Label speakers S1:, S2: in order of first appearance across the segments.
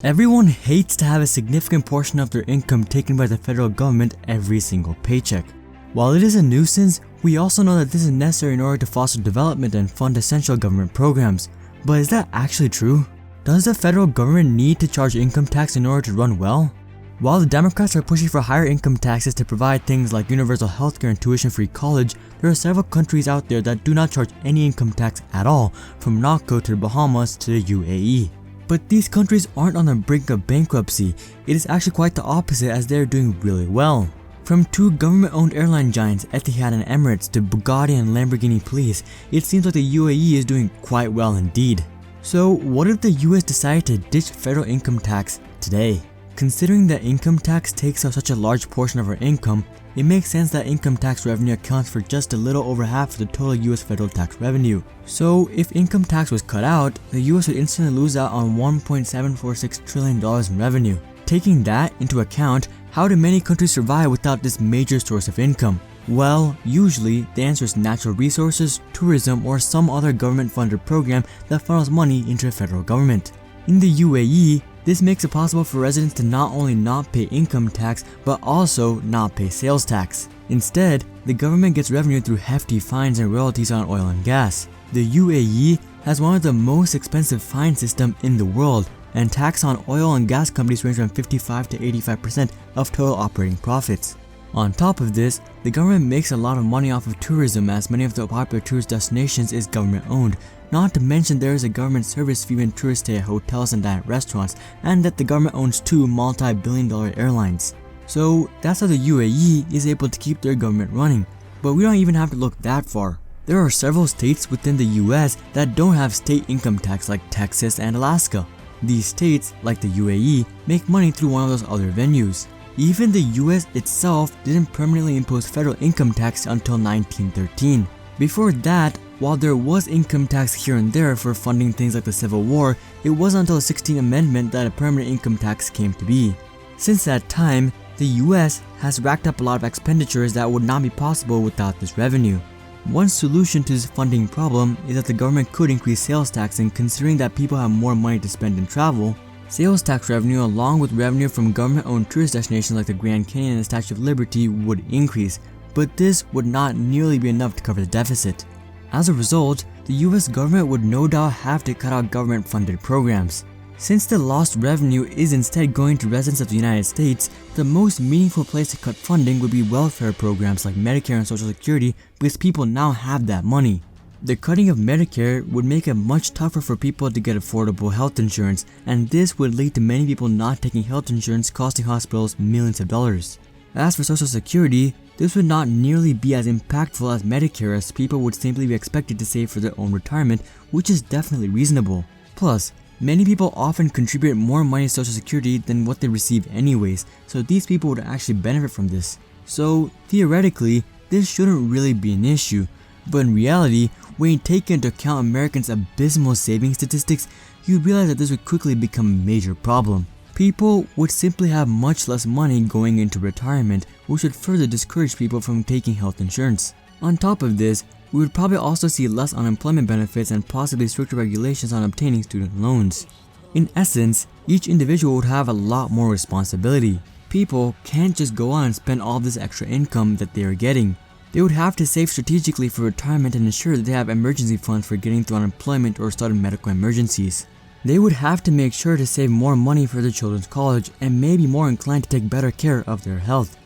S1: Everyone hates to have a significant portion of their income taken by the federal government every single paycheck. While it is a nuisance, we also know that this is necessary in order to foster development and fund essential government programs. But is that actually true? Does the federal government need to charge income tax in order to run well? While the Democrats are pushing for higher income taxes to provide things like universal healthcare and tuition-free college, there are several countries out there that do not charge any income tax at all, from Morocco to the Bahamas to the UAE. But these countries aren't on the brink of bankruptcy. It is actually quite the opposite, as they are doing really well. From two government-owned airline giants, Etihad and Emirates, to Bugatti and Lamborghini Police, it seems like the UAE is doing quite well indeed. So what if the US decided to ditch federal income tax today? Considering that income tax takes up such a large portion of our income, it makes sense that income tax revenue accounts for just a little over half of the total US federal tax revenue. So if income tax was cut out, the US would instantly lose out on $1.746 trillion in revenue. Taking that into account, how do many countries survive without this major source of income? Well, usually the answer is natural resources, tourism, or some other government-funded program that funnels money into the federal government. In the UAE, this makes it possible for residents to not only not pay income tax, but also not pay sales tax. Instead, the government gets revenue through hefty fines and royalties on oil and gas. The UAE has one of the most expensive fine systems in the world, and tax on oil and gas companies range from 55 to 85% of total operating profits. On top of this, the government makes a lot of money off of tourism, as many of the popular tourist destinations is government owned. Not to mention there is a government service fee when tourists stay at hotels and dine at restaurants, and that the government owns two multi-billion-dollar airlines. So that's how the UAE is able to keep their government running. But we don't even have to look that far. There are several states within the US that don't have state income tax, like Texas and Alaska. These states, like the UAE, make money through one of those other venues. Even the US itself didn't permanently impose federal income tax until 1913. Before that, while there was income tax here and there for funding things like the Civil War, it wasn't until the 16th Amendment that a permanent income tax came to be. Since that time, the US has racked up a lot of expenditures that would not be possible without this revenue. One solution to this funding problem is that the government could increase sales tax, and considering that people have more money to spend in travel, sales tax revenue along with revenue from government-owned tourist destinations like the Grand Canyon and the Statue of Liberty would increase, but this would not nearly be enough to cover the deficit. As a result, the US government would no doubt have to cut out government-funded programs. Since the lost revenue is instead going to residents of the United States, the most meaningful place to cut funding would be welfare programs like Medicare and Social Security, because people now have that money. The cutting of Medicare would make it much tougher for people to get affordable health insurance, and this would lead to many people not taking health insurance, costing hospitals millions of dollars. As for Social Security, this would not nearly be as impactful as Medicare, as people would simply be expected to save for their own retirement, which is definitely reasonable. Plus, many people often contribute more money to Social Security than what they receive anyways, so these people would actually benefit from this. So theoretically, this shouldn't really be an issue, but in reality, when you take into account Americans' abysmal saving statistics, you realize that this would quickly become a major problem. People would simply have much less money going into retirement, which would further discourage people from taking health insurance. On top of this, we would probably also see less unemployment benefits and possibly stricter regulations on obtaining student loans. In essence, each individual would have a lot more responsibility. People can't just go on and spend all this extra income that they are getting. They would have to save strategically for retirement and ensure that they have emergency funds for getting through unemployment or sudden medical emergencies. They would have to make sure to save more money for their children's college and may be more inclined to take better care of their health.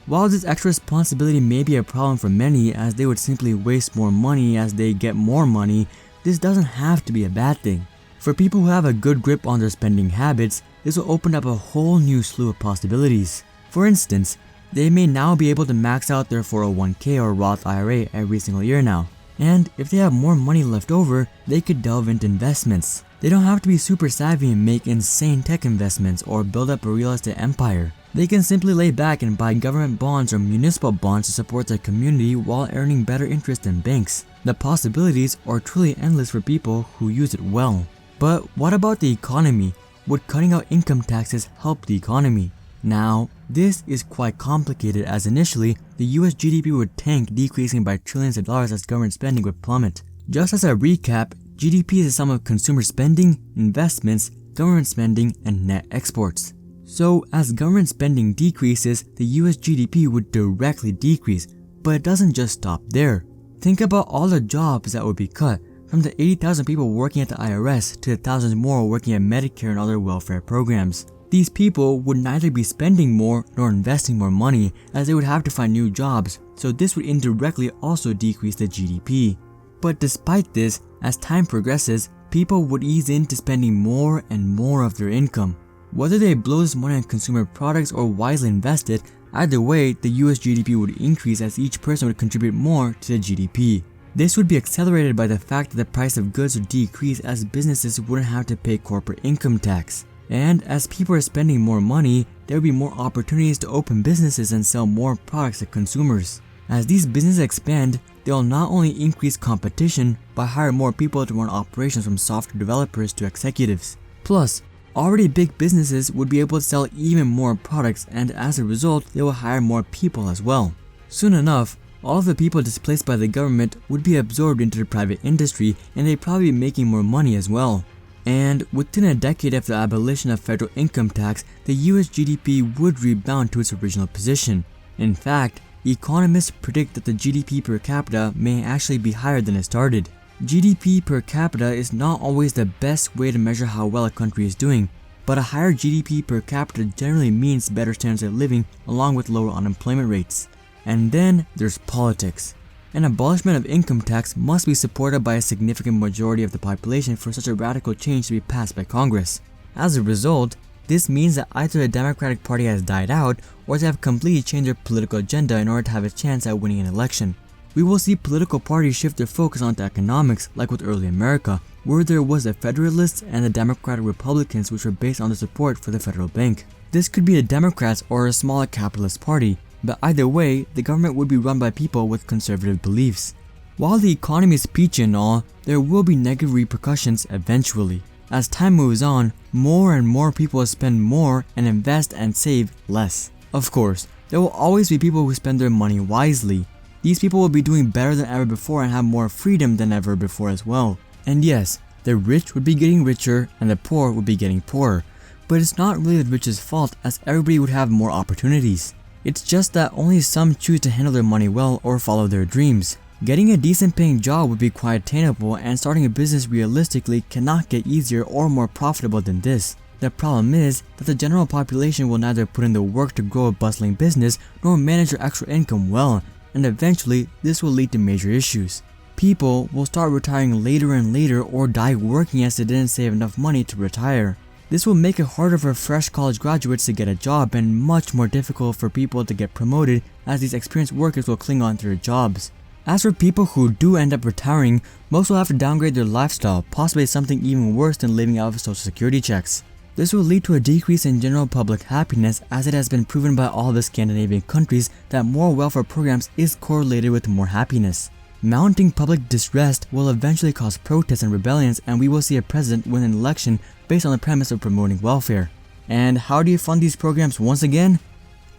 S1: While this extra responsibility may be a problem for many, as they would simply waste more money as they get more money, this doesn't have to be a bad thing. For people who have a good grip on their spending habits, this will open up a whole new slew of possibilities. For instance, they may now be able to max out their 401k or Roth IRA every single year now. And if they have more money left over, they could delve into investments. They don't have to be super savvy and make insane tech investments or build up a real estate empire. They can simply lay back and buy government bonds or municipal bonds to support their community while earning better interest than banks. The possibilities are truly endless for people who use it well. But what about the economy? Would cutting out income taxes help the economy? Now, this is quite complicated, as initially, the US GDP would tank, decreasing by trillions of dollars as government spending would plummet. Just as a recap, GDP is the sum of consumer spending, investments, government spending and net exports. So as government spending decreases, the US GDP would directly decrease, but it doesn't just stop there. Think about all the jobs that would be cut, from the 80,000 people working at the IRS to the thousands more working at Medicare and other welfare programs. These people would neither be spending more nor investing more money, as they would have to find new jobs, so this would indirectly also decrease the GDP. But despite this, as time progresses, people would ease into spending more and more of their income. Whether they blow this money on consumer products or wisely invest it, either way, the US GDP would increase as each person would contribute more to the GDP. This would be accelerated by the fact that the price of goods would decrease as businesses wouldn't have to pay corporate income tax. And as people are spending more money, there would be more opportunities to open businesses and sell more products to consumers. As these businesses expand, they will not only increase competition, but hire more people to run operations from software developers to executives. Plus, already big businesses would be able to sell even more products, and as a result, they will hire more people as well. Soon enough, all of the people displaced by the government would be absorbed into the private industry, and they'd probably be making more money as well. And within a decade after the abolition of federal income tax, the US GDP would rebound to its original position. In fact, economists predict that the GDP per capita may actually be higher than it started. GDP per capita is not always the best way to measure how well a country is doing, but a higher GDP per capita generally means better standards of living along with lower unemployment rates. And then there's politics. An abolishment of income tax must be supported by a significant majority of the population for such a radical change to be passed by Congress. As a result, this means that either the Democratic Party has died out or they have completely changed their political agenda in order to have a chance at winning an election. We will see political parties shift their focus onto economics, like with early America, where there was the Federalists and the Democratic Republicans, which were based on the support for the federal bank. This could be the Democrats or a smaller capitalist party, but either way, the government would be run by people with conservative beliefs. While the economy is peachy and all, there will be negative repercussions eventually. As time moves on, more and more people will spend more and invest and save less. Of course, there will always be people who spend their money wisely. These people will be doing better than ever before and have more freedom than ever before as well. And yes, the rich would be getting richer and the poor would be getting poorer. But it's not really the rich's fault, as everybody would have more opportunities. It's just that only some choose to handle their money well or follow their dreams. Getting a decent paying job would be quite attainable, and starting a business realistically cannot get easier or more profitable than this. The problem is that the general population will neither put in the work to grow a bustling business nor manage their extra income well, and eventually this will lead to major issues. People will start retiring later and later or die working as they didn't save enough money to retire. This will make it harder for fresh college graduates to get a job and much more difficult for people to get promoted, as these experienced workers will cling on to their jobs. As for people who do end up retiring, most will have to downgrade their lifestyle, possibly something even worse than living out of social security checks. This will lead to a decrease in general public happiness, as it has been proven by all the Scandinavian countries that more welfare programs is correlated with more happiness. Mounting public distress will eventually cause protests and rebellions, and we will see a president win an election based on the premise of promoting welfare. And how do you fund these programs once again?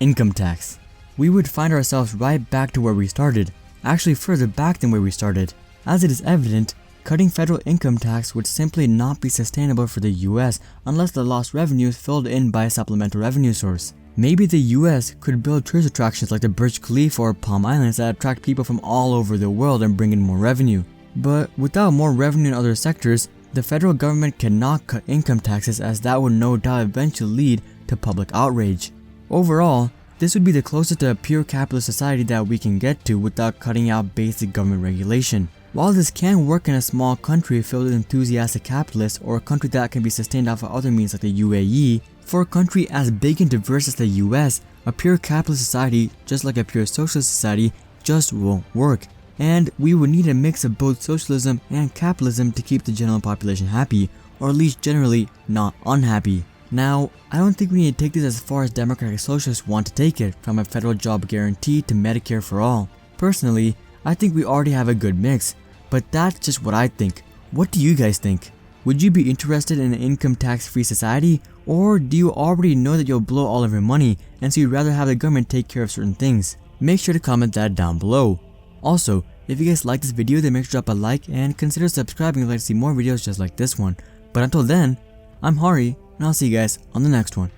S1: Income tax. We would find ourselves right back to where we started, actually further back than where we started. As it is evident, cutting federal income tax would simply not be sustainable for the US unless the lost revenue is filled in by a supplemental revenue source. Maybe the US could build tourist attractions like the Burj Khalifa or Palm Islands that attract people from all over the world and bring in more revenue. But without more revenue in other sectors, the federal government cannot cut income taxes, as that would no doubt eventually lead to public outrage. Overall, this would be the closest to a pure capitalist society that we can get to without cutting out basic government regulation. While this can work in a small country filled with enthusiastic capitalists, or a country that can be sustained off of other means like the UAE, for a country as big and diverse as the US, a pure capitalist society, just like a pure socialist society, just won't work. And we would need a mix of both socialism and capitalism to keep the general population happy, or at least generally not unhappy. Now, I don't think we need to take this as far as democratic socialists want to take it, from a federal job guarantee to Medicare for all. Personally, I think we already have a good mix, but that's just what I think. What do you guys think? Would you be interested in an income tax-free society, or do you already know that you'll blow all of your money and so you'd rather have the government take care of certain things? Make sure to comment that down below. Also, if you guys like this video, then make sure to drop a like and consider subscribing if you'd like to see more videos just like this one. But until then, I'm Hari, and I'll see you guys on the next one.